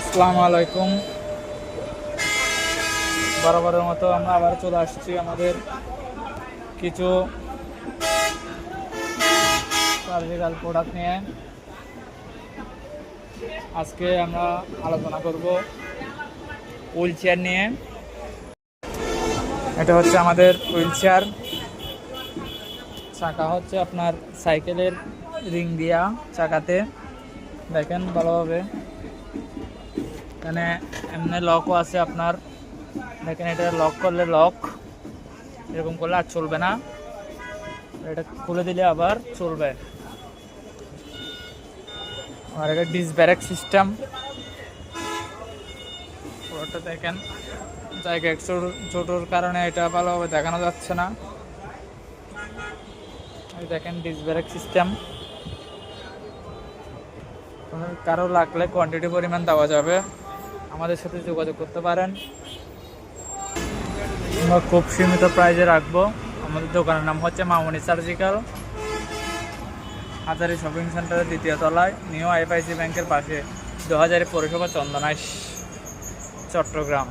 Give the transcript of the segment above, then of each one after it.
আসসালামু আলাইকুম। বরাবরের মতো আমরা আবার চলে আসছি আমাদের কিছু সার্জিক্যাল প্রোডাক্ট নিয়ে। আজকে আমরা আলোচনা করব হুইল চেয়ার নিয়ে। এটা হচ্ছে আমাদের হুইল চেয়ার। চাকা হচ্ছে আপনার সাইকেলের রিং দিয়া চাকাতে, দেখেন ভালোভাবে। এখানে এমনি লকও আছে আপনার, দেখেন এটা লক করলে লক, এরকম করলে আর চলবে না, এটা খুলে দিলে আবার চলবে। আর এটা ডিস্ক ব্রেক সিস্টেম, পুরোটা দেখেন। জায়গা একটু ছোটোর কারণে এটা ভালোভাবে দেখানো যাচ্ছে না। এই দেখেন ডিস্ক ব্রেক সিস্টেম। কারো লাগলে কোয়ান্টিটি পরিমাণ দেওয়া যাবে, আমাদের সাথে যোগাযোগ করতে পারেন। আমরা খুব সীমিত প্রাইজে রাখবো। আমাদের দোকানের নাম হচ্ছে মামুনি সার্জিক্যাল, হাজারি শপিং সেন্টারের দ্বিতীয় তলায়, নিউ আইএফআইসি ব্যাংকের পাশে, 2000 পৌরসভা, চন্দনাইশ, চট্টগ্রাম।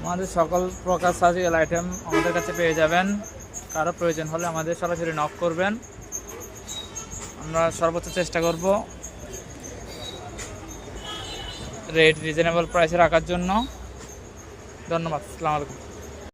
আমাদের সকল প্রকার সার্জিক্যাল আইটেম আমাদের কাছে পেয়ে যাবেন। কারো প্রয়োজন হলে আমাদের সরাসরি নক করবেন, আমরা সর্বোচ্চ চেষ্টা করব রেট রিজনেবল প্রাইসে রাখার জন্য। ধন্যবাদ। আসসালামু আলাইকুম।